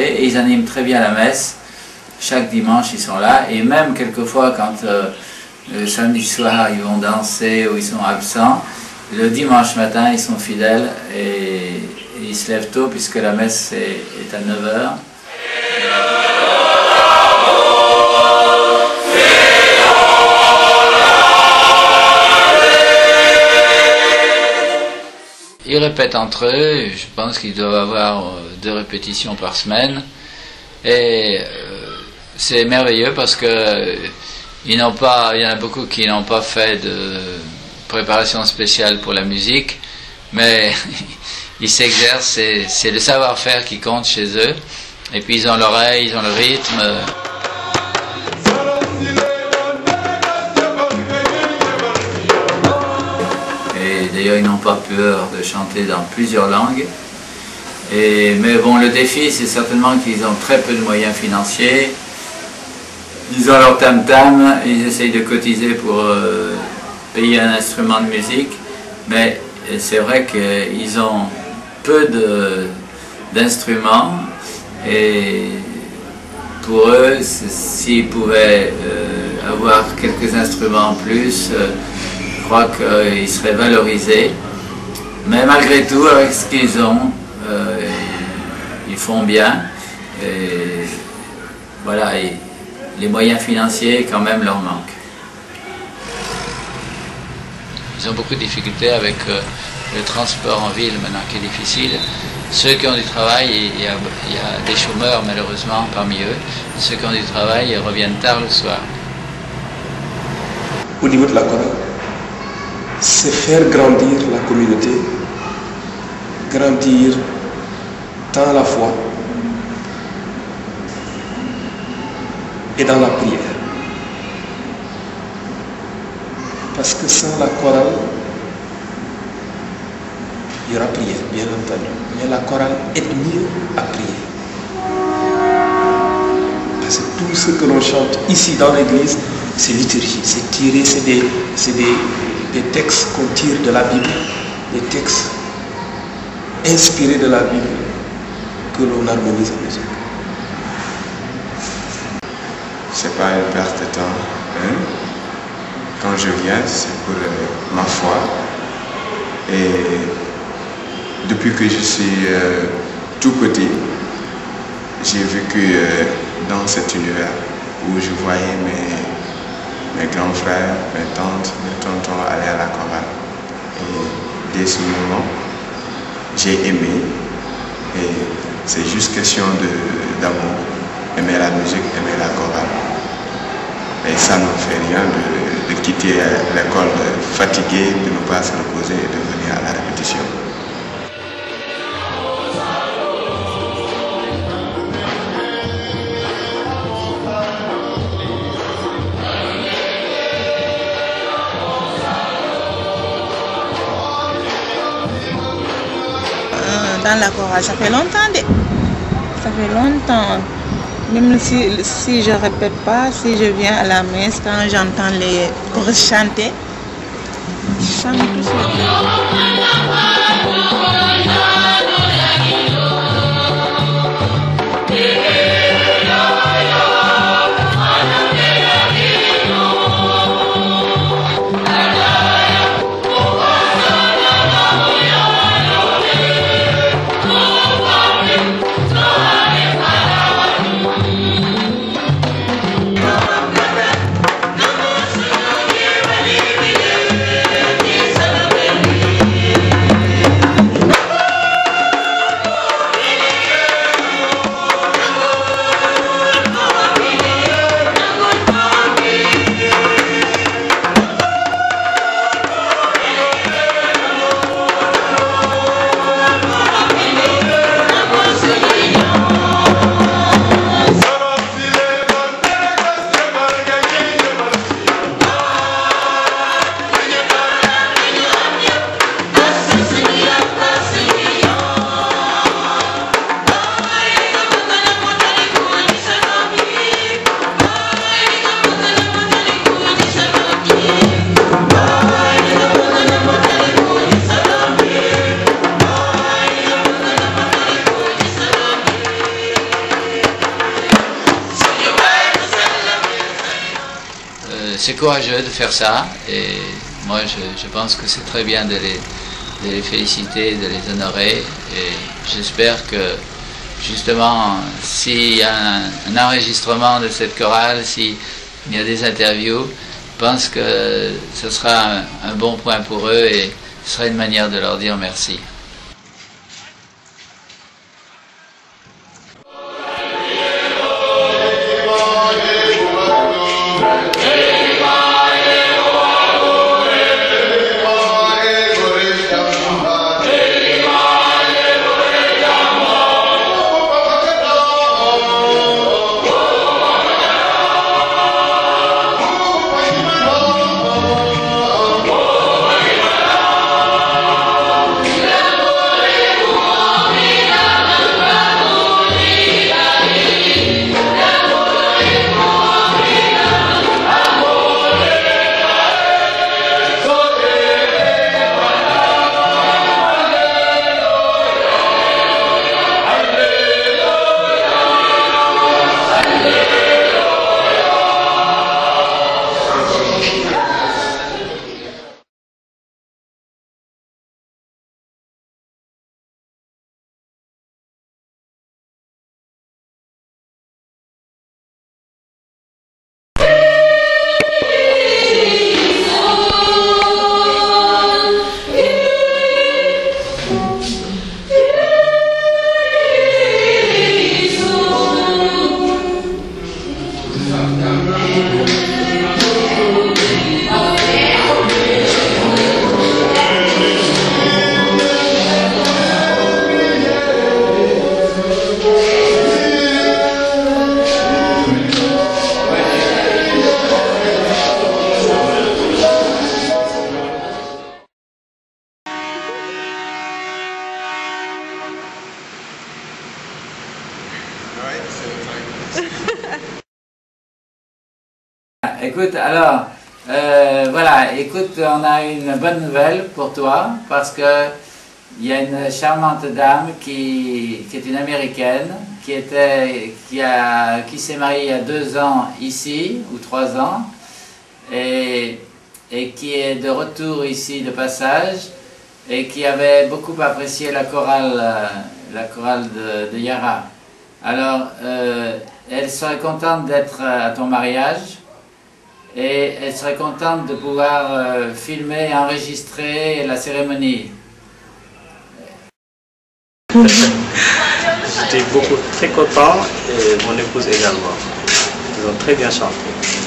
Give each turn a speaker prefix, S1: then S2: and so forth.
S1: chanter et ils animent très bien la messe. Chaque dimanche ils sont là et même quelquefois quand le samedi soir ils vont danser ou ils sont absents, le dimanche matin ils sont fidèles et ils se lèvent tôt puisque la messe est à 9 h. Ils répètent entre eux, je pense qu'ils doivent avoir 2 répétitions par semaine. Et c'est merveilleux parce que il y en a beaucoup qui n'ont pas fait de préparation spéciale pour la musique, mais ils s'exercent, c'est le savoir-faire qui compte chez eux. Et puis ils ont l'oreille, ils ont le rythme. D'ailleurs, ils n'ont pas peur de chanter dans plusieurs langues. Mais bon, le défi, c'est certainement qu'ils ont très peu de moyens financiers. Ils ont leur tam-tam, ils essayent de cotiser pour payer un instrument de musique. Mais c'est vrai qu'ils ont peu d'instruments. Et pour eux, s'ils pouvaient avoir quelques instruments en plus, je crois qu'ils seraient valorisés, mais malgré tout, avec ce qu'ils ont, ils font bien. Et voilà, et les moyens financiers quand même leur manquent. Ils ont beaucoup de difficultés avec le transport en ville maintenant qui est difficile. Ceux qui ont du travail, il y a des chômeurs malheureusement parmi eux. Ceux qui ont du travail, ils reviennent tard le soir.
S2: Au niveau de la chorale, c'est faire grandir la communauté, grandir dans la foi et dans la prière. Parce que sans la chorale, il y aura prière, bien entendu. Mais la chorale aide mieux à prier. Parce que tout ce que l'on chante ici dans l'église, c'est liturgie, c'est tiré, c'est des textes qu'on tire de la Bible, des textes inspirés de la Bible que l'on harmonise en musique.
S3: C'est pas une perte de temps. Hein? Quand je viens, c'est pour ma foi. Et depuis que je suis tout petit, j'ai vécu dans cet univers où je voyais mes grands frères, mes tantes, mes tontons aller à la chorale. Et dès ce moment, j'ai aimé. Et c'est juste question d'amour. Aimer la musique, aimer la chorale. Et ça ne fait rien de quitter l'école fatigué, de ne pas se reposer et de venir à la répétition.
S4: Dans la chorale, ça fait longtemps. Ça fait longtemps. Même si je ne répète pas, si je viens à la messe, quand j'entends les choristes chanter, je chante tout seul.
S1: c'est courageux de faire ça, et moi je pense que c'est très bien de les féliciter, de les honorer, et j'espère que justement s'il y a un enregistrement de cette chorale, s'il y a des interviews, je pense que ce sera un bon point pour eux et ce sera une manière de leur dire merci. Écoute, alors, voilà, écoute, on a une bonne nouvelle pour toi, parce que il y a une charmante dame qui est une Américaine, qui s'est mariée il y a 2 ans ici, ou 3 ans, et qui est de retour ici de passage, et qui avait beaucoup apprécié la chorale de Yara. Alors, elle serait contente d'être à ton mariage, et elle serait contente de pouvoir filmer et enregistrer la cérémonie.
S2: J'étais très content, et mon épouse également. Ils ont très bien chanté.